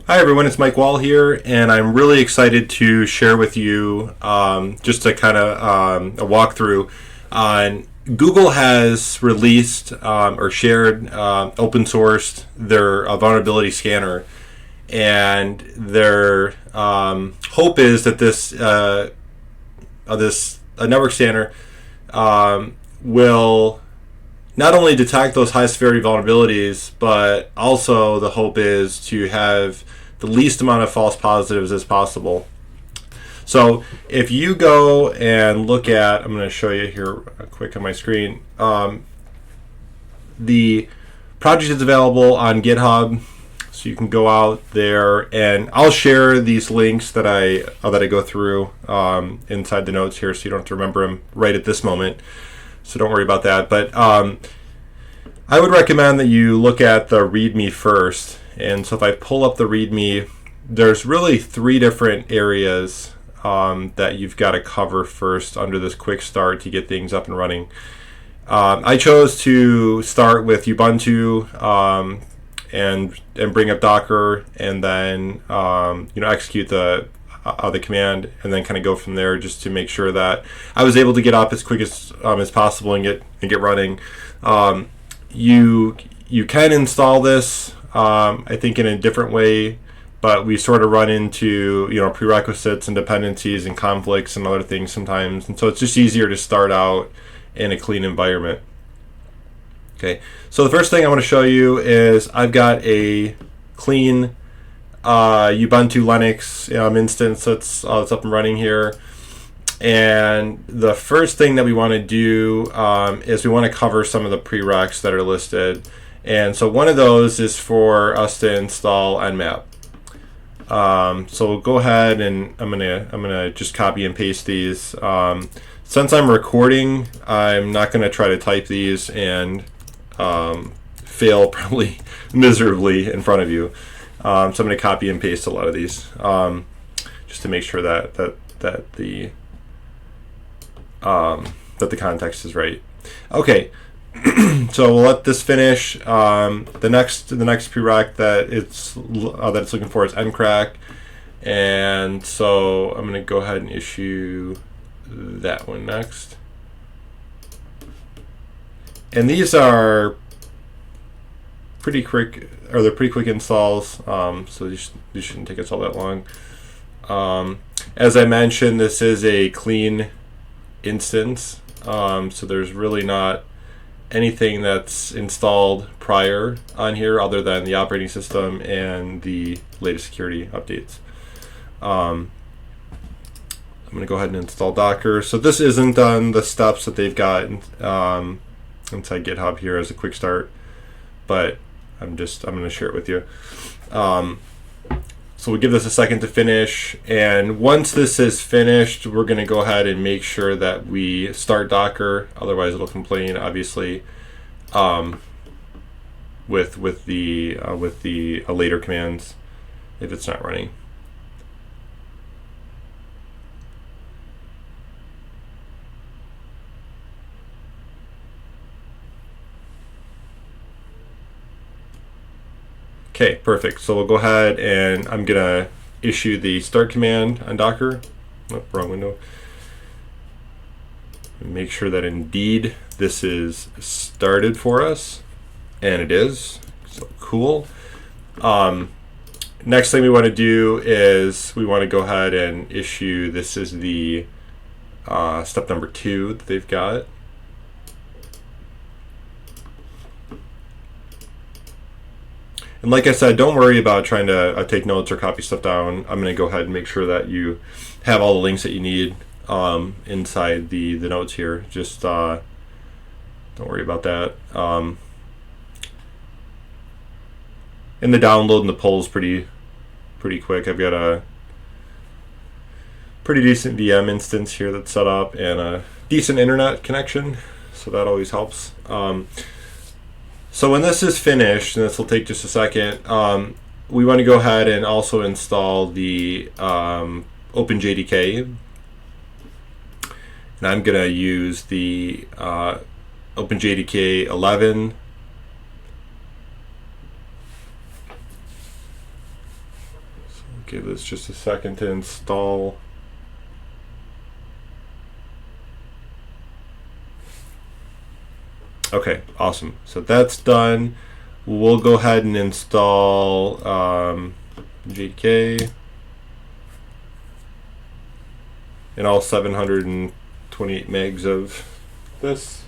Hi everyone, it's Mike Wall here, and I'm really excited to share with you just a kind of a walkthrough on Google has released or shared open sourced their vulnerability scanner, and their hope is that this network scanner will not only detect those high severity vulnerabilities, but also the hope is to have the least amount of false positives as possible. So if you go and look at, I'm going to show you here quick on my screen, the project is available on GitHub, so you can go out there, and I'll share these links that I go through inside the notes here, so you don't have to remember them right at this moment. So don't worry about that. But I would recommend that you look at the README first. And so if I pull up the README, there's really three different areas that you've got to cover first under this quick start to get things up and running. I chose to start with Ubuntu and bring up Docker, and then execute the command, and then kind of go from there, just to make sure that I was able to get up as quick as possible and get running. You can install this, I think, in a different way, but we sort of run into prerequisites and dependencies and conflicts and other things sometimes, and so it's just easier to start out in a clean environment. Okay, so the first thing I want to show you is I've got a clean Ubuntu Linux instance that's up and running here. And the first thing that we want to do is we want to cover some of the prereqs that are listed. And so one of those is for us to install nmap. So we'll go ahead, and I'm gonna just copy and paste these. Since I'm recording, I'm not gonna try to type these and fail probably miserably in front of you. So I'm going to copy and paste a lot of these just to make sure that the context is right. Okay, so we'll let this finish. The next prereq that it's looking for is ncrack, and so I'm going to go ahead and issue that one next. And these are pretty quick, or they're pretty quick installs, so these shouldn't take us all that long. As I mentioned, this is a clean instance, so there's really not anything that's installed prior on here other than the operating system and the latest security updates. I'm going to go ahead and install Docker. So this isn't on the steps that they've got inside GitHub here as a quick start, but I'm going to share it with you. So we'll give this a second to finish, and once this is finished, we're going to go ahead and make sure that we start Docker. Otherwise, it'll complain, obviously, with the later commands if it's not running. Okay, perfect. So we'll go ahead, and I'm going to issue the start command on Docker. Oh, wrong window. Make sure that indeed this is started for us, and it is. So cool. Next thing we want to do is we want to go ahead and issue, this is the step number 2 that they've got. And like I said, don't worry about trying to take notes or copy stuff down. I'm going to go ahead and make sure that you have all the links that you need inside the notes here. Just don't worry about that. And the download and the pull is pretty quick. I've got a pretty decent VM instance here that's set up, and a decent internet connection, so that always helps. So when this is finished, and this will take just a second, we want to go ahead and also install the OpenJDK. And I'm going to use the OpenJDK 11 Give this just a second to install. Okay, awesome. So that's done. We'll go ahead and install GK and all 728 megs of this.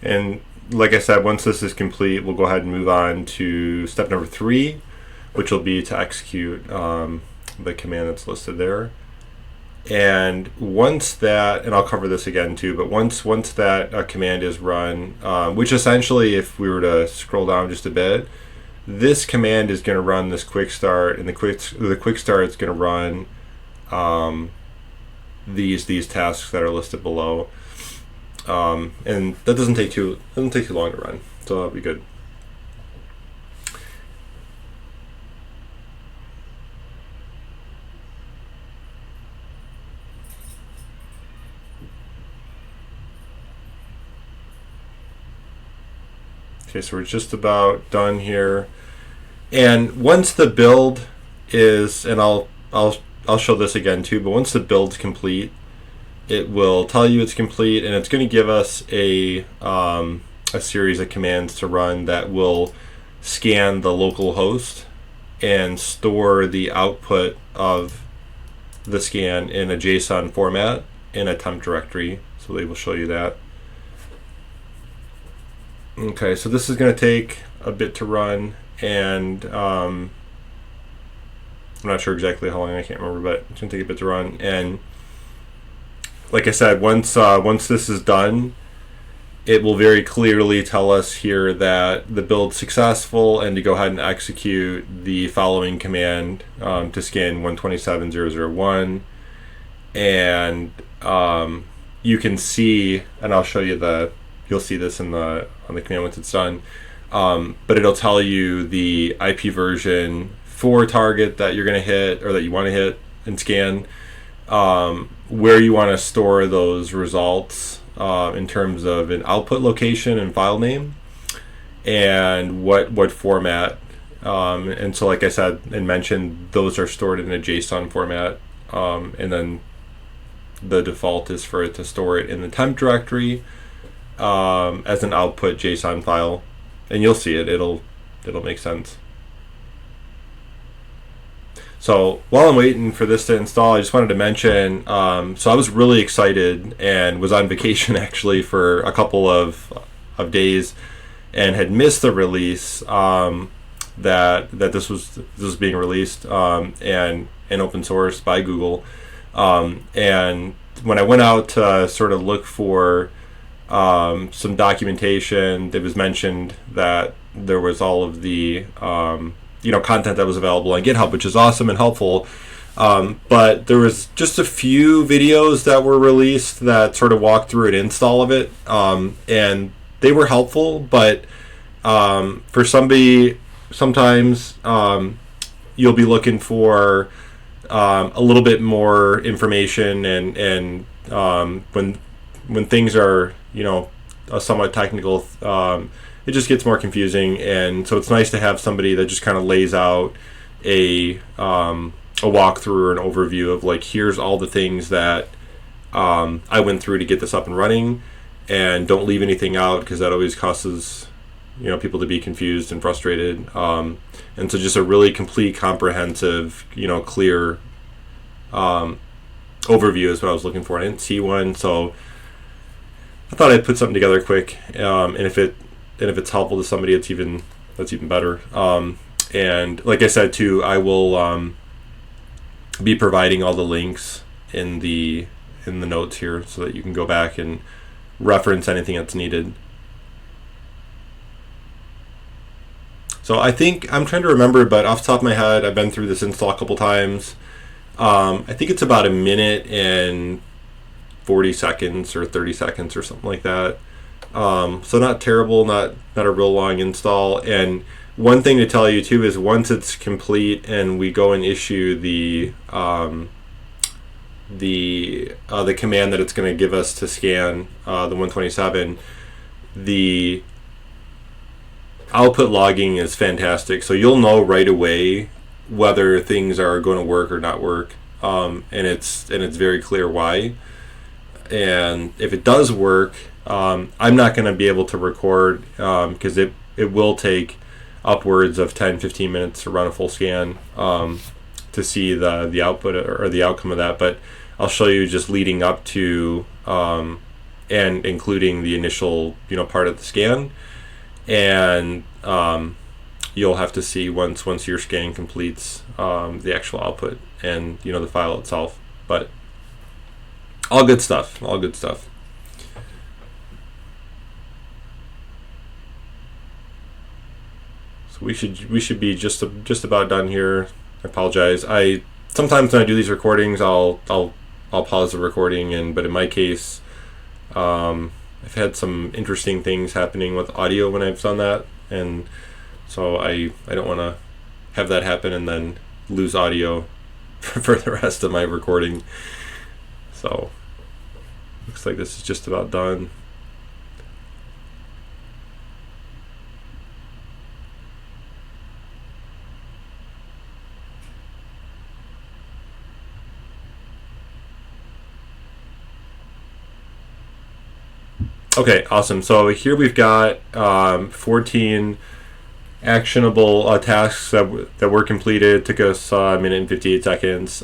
And like I said, once this is complete, we'll go ahead and move on to step number 3, which will be to execute the command that's listed there. And once that, and I'll cover this again too, but once that command is run, which essentially, if we were to scroll down just a bit, this command is going to run this quick start, and the quick start is going to run these tasks that are listed below. And that doesn't take too long to run, so that'll be good. Okay, so we're just about done here, and once the build is, and I'll show this again too, but once the build's complete, it will tell you it's complete, and it's going to give us a series of commands to run that will scan the local host and store the output of the scan in a JSON format in a temp directory. So they will show you that. Okay, so this is going to take a bit to run, and I'm not sure exactly how long, I can't remember, but it's going to take a bit to run. And like I said, once this is done, it will very clearly tell us here that the build's successful and to go ahead and execute the following command to scan 127.0.0.1. And you can see, and I'll show you you'll see this on the command once it's done, but it'll tell you the IP version for target that you're going to hit, or that you want to hit and scan, where you want to store those results in terms of an output location and file name, and what format. And so, like I said and mentioned, those are stored in a JSON format, and then the default is for it to store it in the temp directory as an output JSON file, and you'll see it. It'll make sense. So while I'm waiting for this to install, I just wanted to mention, so I was really excited and was on vacation actually for a couple of days, and had missed the release that this was being released and open source by Google. And when I went out to sort of look for some documentation, it was mentioned that there was all of the content that was available on GitHub, which is awesome and helpful. But there was just a few videos that were released that sort of walked through an install of it, and they were helpful. But for somebody, sometimes you'll be looking for a little bit more information, and when things are somewhat technical, it just gets more confusing. And so it's nice to have somebody that just kind of lays out a walkthrough or an overview of, like, here's all the things that I went through to get this up and running, and don't leave anything out, because that always causes people to be confused and frustrated. And so just a really complete, comprehensive, clear overview is what I was looking for. I didn't see one, so I thought I'd put something together quick, and if it's helpful to somebody, that's even better. And like I said too, I will be providing all the links in the notes here, so that you can go back and reference anything that's needed. So I think, I'm trying to remember, but off the top of my head, I've been through this install a couple times. I think it's about 1 minute and 40 seconds or 30 seconds or something like that. So not terrible, not a real long install. And one thing to tell you too is once it's complete and we go and issue the command that it's going to give us to scan the 127, the output logging is fantastic. So you'll know right away whether things are going to work or not work, and it's very clear why. And if it does work, I'm not going to be able to record because it will take upwards of 10-15 minutes to run a full scan to see the output or the outcome of that. But I'll show you just leading up to and including the initial part of the scan, and you'll have to see once your scan completes the actual output and the file itself. But all good stuff. All good stuff. So we should be just about done here. I apologize. Sometimes when I do these recordings, I'll pause the recording, but in my case, I've had some interesting things happening with audio when I've done that, and so I don't want to have that happen and then lose audio for the rest of my recording. So looks like this is just about done. Okay, awesome. So here we've got 14 actionable tasks that were completed. Took us a minute and 58 seconds.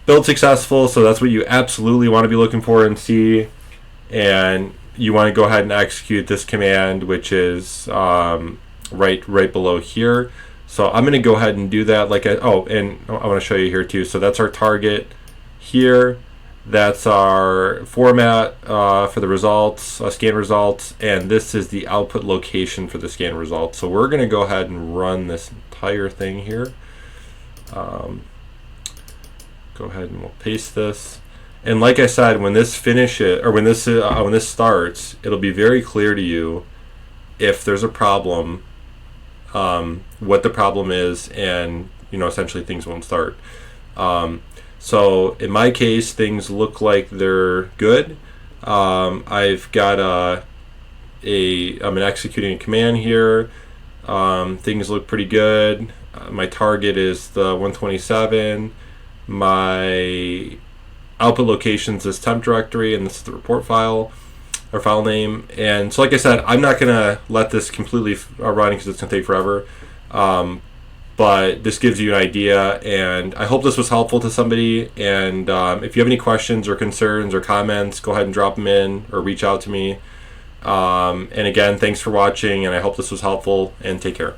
Build successful, so that's what you absolutely want to be looking for and see. And you want to go ahead and execute this command, which is right below here. So I'm going to go ahead and do that. And I want to show you here too. So that's our target here. That's our format for the results, scan results, and this is the output location for the scan results. So we're going to go ahead and run this entire thing here. Go ahead and we'll paste this. And like I said, when this finishes, or when this starts, it'll be very clear to you if there's a problem, what the problem is, and essentially things won't start. So in my case, things look like they're good. I've got I'm executing a command here. Things look pretty good. My target is the 127. My output locations is temp directory, and this is the report file or file name. And so, like I said, I'm not gonna let this completely run because it's gonna take forever. But this gives you an idea, and I hope this was helpful to somebody. And if you have any questions or concerns or comments, go ahead and drop them in or reach out to me. And again, thanks for watching, and I hope this was helpful, and take care.